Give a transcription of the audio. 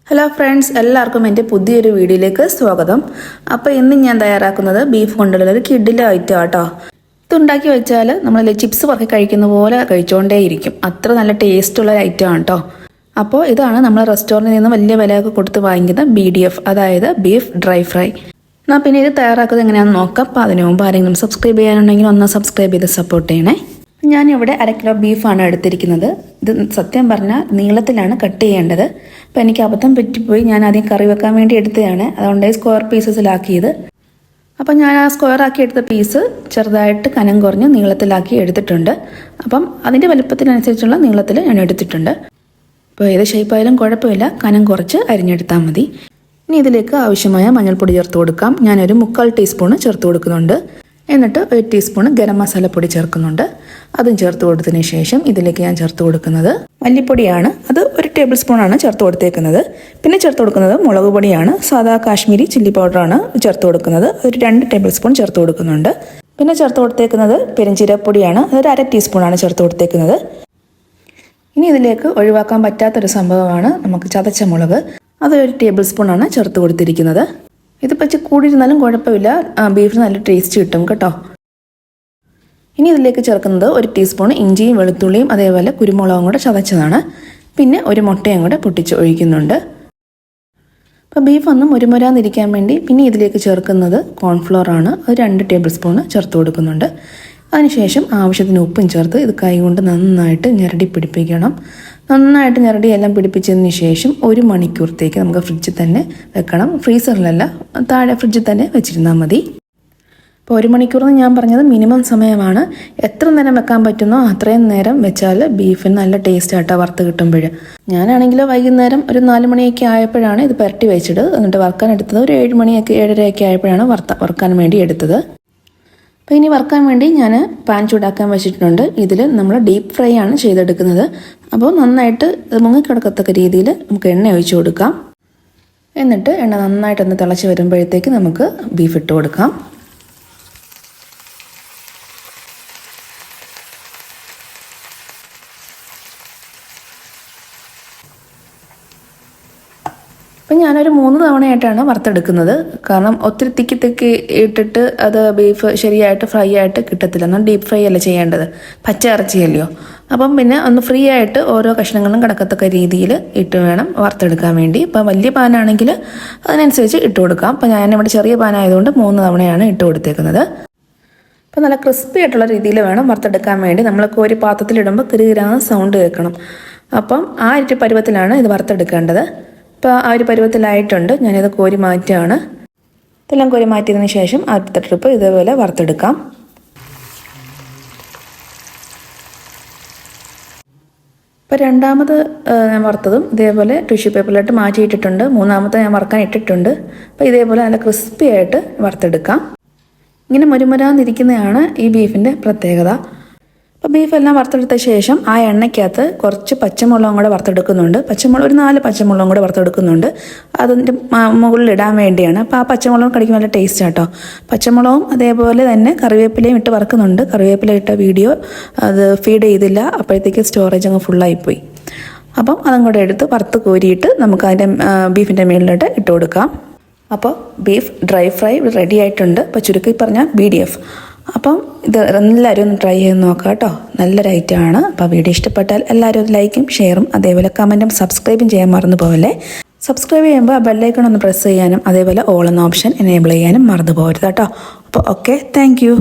Hello friends, എല്ലാവർക്കും എൻ്റെ പുതിയൊരു വീഡിയോയിലേക്ക് സ്വാഗതം. അപ്പോൾ ഇന്ന് ഞാൻ തയ്യാറാക്കുന്നത് ബീഫ് കൊണ്ടുള്ള ഒരു കിഡിലെ ഐറ്റം ആട്ടോ. ഇതുണ്ടാക്കി വെച്ചാൽ നമ്മൾ ചിപ്സ് പറക്കി കഴിക്കുന്ന പോലെ കഴിച്ചുകൊണ്ടേയിരിക്കും. അത്ര നല്ല ടേസ്റ്റുള്ള ഐറ്റം ആണ് കേട്ടോ. അപ്പോൾ ഇതാണ് നമ്മൾ റെസ്റ്റോറൻറ്റിൽ നിന്ന് വലിയ വിലയൊക്കെ കൊടുത്ത് വാങ്ങിക്കുന്ന BDF, അതായത് ബീഫ് ഡ്രൈ ഫ്രൈ. എന്നാൽ പിന്നെ ഇത് തയ്യാറാക്കുന്നത് എങ്ങനെയാണെന്ന് നോക്കാം. അപ്പോൾ അതിന് മുമ്പ് ആരെങ്കിലും സബ്സ്ക്രൈബ് ചെയ്യാനുണ്ടെങ്കിൽ ഒന്ന് സബ്സ്ക്രൈബ് ചെയ്ത് സപ്പോർട്ട് ചെയ്യണേ. ഞാനിവിടെ 1 കിലോ ബീഫാണ് എടുത്തിരിക്കുന്നത്. ഇത് സത്യം പറഞ്ഞാൽ നീളത്തിലാണ് കട്ട് ചെയ്യേണ്ടത്. അപ്പോൾ എനിക്ക് അബദ്ധം പറ്റിപ്പോയി. ഞാൻ ആദ്യം കറി വെക്കാൻ വേണ്ടി എടുത്തതാണ്, അതുകൊണ്ട് സ്ക്വയർ പീസസിലാക്കിയത്. അപ്പം ഞാൻ ആ സ്ക്വയർ ആക്കി എടുത്ത പീസ് ചെറുതായിട്ട് കനം കുറഞ്ഞ് നീളത്തിലാക്കി എടുത്തിട്ടുണ്ട്. അപ്പം അതിൻ്റെ വലുപ്പത്തിനനുസരിച്ചുള്ള നീളത്തിൽ ഞാൻ എടുത്തിട്ടുണ്ട്. അപ്പോൾ ഏത് ഷേപ്പായാലും കുഴപ്പമില്ല, കനം കുറച്ച് അരിഞ്ഞെടുത്താൽ മതി. ഇനി ഇതിലേക്ക് ആവശ്യമായ മഞ്ഞൾപ്പൊടി ചേർത്ത് കൊടുക്കാം. ഞാനൊരു 3/4 ടീസ്പൂണ് ചേർത്ത് കൊടുക്കുന്നുണ്ട്. എന്നിട്ട് 1 ടീസ്പൂൺ ഗരം മസാലപ്പൊടി ചേർക്കുന്നുണ്ട്. അതും ചേർത്ത് കൊടുത്തതിന് ശേഷം ഇതിലേക്ക് ഞാൻ ചേർത്ത് കൊടുക്കുന്നത് മല്ലിപ്പൊടിയാണ്. അത് 1 ടേബിൾ സ്പൂണാണ് ചേർത്ത് കൊടുത്തേക്കുന്നത്. പിന്നെ ചേർത്ത് കൊടുക്കുന്നത് മുളക് പൊടിയാണ്. സാധാ കാശ്മീരി ചില്ലി പൗഡറാണ് ചേർത്ത് കൊടുക്കുന്നത്. ഒരു 2 ടേബിൾ സ്പൂൺ ചേർത്ത് കൊടുക്കുന്നുണ്ട്. പിന്നെ ചേർത്ത് കൊടുത്തേക്കുന്നത് പെരിഞ്ചീരപ്പൊടിയാണ്. അതൊരു 1/2 ടീസ്പൂണാണ് ചേർത്ത് കൊടുത്തേക്കുന്നത്. ഇനി ഇതിലേക്ക് ഒഴിവാക്കാൻ പറ്റാത്തൊരു സംഭവമാണ് നമുക്ക് ചതച്ച മുളക്. അത് 1 ടേബിൾ സ്പൂണാണ് ചേർത്ത് കൊടുത്തിരിക്കുന്നത്. ഇതിപ്പോൾ കൂടിയിരുന്നാലും കുഴപ്പമില്ല, ബീഫിന് നല്ല ടേസ്റ്റ് കിട്ടും കേട്ടോ. ഇനി ഇതിലേക്ക് ചേർക്കുന്നത് 1 ടീസ്പൂൺ ഇഞ്ചിയും വെളുത്തുള്ളിയും അതേപോലെ കുരുമുളകും കൂടെ ചതച്ചതാണ്. പിന്നെ ഒരു മുട്ടയും കൂടെ പൊട്ടിച്ച് ഒഴിക്കുന്നുണ്ട്. അപ്പോൾ ബീഫ് ഒന്നും മുരുമുരാന്നിരിക്കാൻ വേണ്ടി പിന്നെ ഇതിലേക്ക് ചേർക്കുന്നത് കോൺഫ്ലോർ ആണ്. അത് 2 ടേബിൾ സ്പൂൺ ചേർത്ത് കൊടുക്കുന്നുണ്ട്. അതിനുശേഷം ആവശ്യത്തിന് ഉപ്പും ചേർത്ത് ഇത് കൈ കൊണ്ട് നന്നായിട്ട് ഞെരടി പിടിപ്പിക്കണം. നന്നായിട്ട് ഞെരടി എല്ലാം പിടിപ്പിച്ചതിന് ശേഷം 1 മണിക്കൂറത്തേക്ക് നമുക്ക് ഫ്രിഡ്ജിൽ തന്നെ വെക്കണം. ഫ്രീസറിലല്ല, താഴെ ഫ്രിഡ്ജിൽ തന്നെ വെച്ചിരുന്നാൽ മതി. അപ്പോൾ 1 മണിക്കൂറെന്ന് ഞാൻ പറഞ്ഞത് മിനിമം സമയമാണ്. എത്ര നേരം വെക്കാൻ പറ്റുന്നോ അത്രയും നേരം വെച്ചാൽ ബീഫിന് നല്ല ടേസ്റ്റ് ആട്ടോ വറുത്ത് കിട്ടുമ്പോൾ. ഞാനാണെങ്കിൽ വൈകുന്നേരം ഒരു 4 മണിയൊക്കെ ആയപ്പോഴാണ് ഇത് പുരട്ടി വെച്ചിട്ട് എന്നിട്ട് വറുക്കാൻ എടുത്തത്. ഒരു 7 മണിയൊക്കെ 7:30 ആയപ്പോഴാണ് വറുക്കാൻ വേണ്ടി എടുത്തത്. അപ്പോൾ ഇനി വറുക്കാൻ വേണ്ടി ഞാൻ പാൻ ചൂടാക്കാൻ വെച്ചിട്ടുണ്ട്. ഇതിൽ നമ്മൾ ഡീപ്പ് ഫ്രൈ ആണ് ചെയ്തെടുക്കുന്നത്. അപ്പോൾ നന്നായിട്ട് മുങ്ങിക്കിടക്കത്തക്ക രീതിയിൽ നമുക്ക് എണ്ണ ഒഴിച്ചു കൊടുക്കാം. എന്നിട്ട് എണ്ണ നന്നായിട്ടൊന്ന് തിളച്ച് വരുമ്പോഴത്തേക്ക് നമുക്ക് ബീഫ് ഇട്ട് കൊടുക്കാം. അപ്പം ഞാനൊരു 3 തവണയായിട്ടാണ് വറുത്തെടുക്കുന്നത്. കാരണം ഒത്തിരി തിക്കി ഇട്ടിട്ട് അത് ബീഫ് ശരിയായിട്ട് ഫ്രൈ ആയിട്ട് കിട്ടത്തില്ല. എന്നാൽ ഡീപ്പ് ഫ്രൈ അല്ല ചെയ്യേണ്ടത്, പച്ച ഇറച്ചിയല്ലയോ. അപ്പം പിന്നെ ഒന്ന് ഫ്രീ ആയിട്ട് ഓരോ കഷ്ണങ്ങളും കിടക്കത്തക്ക രീതിയിൽ ഇട്ട് വേണം വറുത്തെടുക്കാൻ വേണ്ടി. ഇപ്പം വലിയ പാനാണെങ്കിൽ അതിനനുസരിച്ച് ഇട്ട് കൊടുക്കാം. അപ്പം ഞാനിവിടെ ചെറിയ പാനായതുകൊണ്ട് 3 തവണയാണ് ഇട്ട് കൊടുത്തേക്കുന്നത്. അപ്പം നല്ല ക്രിസ്പി ആയിട്ടുള്ള രീതിയിൽ വേണം വറുത്തെടുക്കാൻ വേണ്ടി. നമ്മളൊക്കെ ഒരു പാത്രത്തിലിടുമ്പോൾ കിറുകിരാന്ന് സൗണ്ട് കേൾക്കണം. അപ്പം ആ ഒരു പരുവത്തിലാണ് ഇത് വറുത്തെടുക്കേണ്ടത്. ഇപ്പോൾ ആ ഒരു പരുവത്തിലായിട്ടുണ്ട്. ഞാനിത് കോരി മാറ്റുകയാണ്. ഇതെല്ലാം കോരി മാറ്റിയതിന് ശേഷം അടുത്ത ട്രിപ്പ് ഇതേപോലെ വറുത്തെടുക്കാം. ഇപ്പോൾ രണ്ടാമത് ഞാൻ വറുത്തതും ഇതേപോലെ ടിഷ്യൂ പേപ്പറിലിട്ട് മാറ്റിയിട്ടിട്ടുണ്ട്. മൂന്നാമത്തെ ഞാൻ വറുക്കാൻ ഇട്ടിട്ടുണ്ട്. അപ്പോൾ ഇതേപോലെ നല്ല ക്രിസ്പി ആയിട്ട് വറുത്തെടുക്കാം. ഇങ്ങനെ മുരുമുരാന്നിരിക്കുന്നതാണ് ഈ ബീഫിൻ്റെ പ്രത്യേകത. അപ്പോൾ ബീഫെല്ലാം വറുത്തെടുത്ത ശേഷം ആ എണ്ണയ്ക്കകത്ത് കുറച്ച് പച്ചമുളകും കൂടെ വറുത്തെടുക്കുന്നുണ്ട്. ഒരു 4 പച്ചമുളകും കൂടെ വറുത്തെടുക്കുന്നുണ്ട്. അതിൻ്റെ മുകളിൽ ഇടാൻ വേണ്ടിയാണ്. അപ്പോൾ ആ പച്ചമുളകും കടിക്കും നല്ല ടേസ്റ്റ് ആട്ടോ. പച്ചമുളകും അതേപോലെ തന്നെ കറിവേപ്പിലയും ഇട്ട് വറുക്കുന്നുണ്ട്. കറിവേപ്പില ഇട്ട വീഡിയോ അത് ഫീഡ് ചെയ്തില്ല, അപ്പോഴത്തേക്ക് സ്റ്റോറേജ് അങ്ങ് ഫുള്ളായിപ്പോയി. അപ്പം അതും കൂടെ എടുത്ത് വറുത്ത് കോരിയിട്ട് നമുക്ക് അതിൻ്റെ ബീഫിൻ്റെ മുകളിലിട്ട് ഇട്ട് കൊടുക്കാം. അപ്പോൾ ബീഫ് ഡ്രൈ ഫ്രൈ റെഡി ആയിട്ടുണ്ട്. അപ്പോൾ ചുരുക്കി പറഞ്ഞാൽ BDF. അപ്പം ഇത് എല്ലാവരും ഒന്ന് ട്രൈ ചെയ്ത് നോക്കാം കേട്ടോ. നല്ലൊരു ഐറ്റമാണ്. അപ്പോൾ വീഡിയോ ഇഷ്ടപ്പെട്ടാൽ എല്ലാവരും ഒരു ലൈക്കും ഷെയറും അതേപോലെ കമൻറ്റും സബ്സ്ക്രൈബും ചെയ്യാൻ മറന്നു പോകല്ലേ. സബ്സ്ക്രൈബ് ചെയ്യുമ്പോൾ ആ ബെല്ലൈക്കൺ ഒന്ന് പ്രസ് ചെയ്യാനും അതേപോലെ ഓൾ എന്ന ഓപ്ഷൻ എനേബിൾ ചെയ്യാനും മറന്നു പോകരുത് കേട്ടോ. അപ്പോൾ ഓക്കെ, താങ്ക് യു.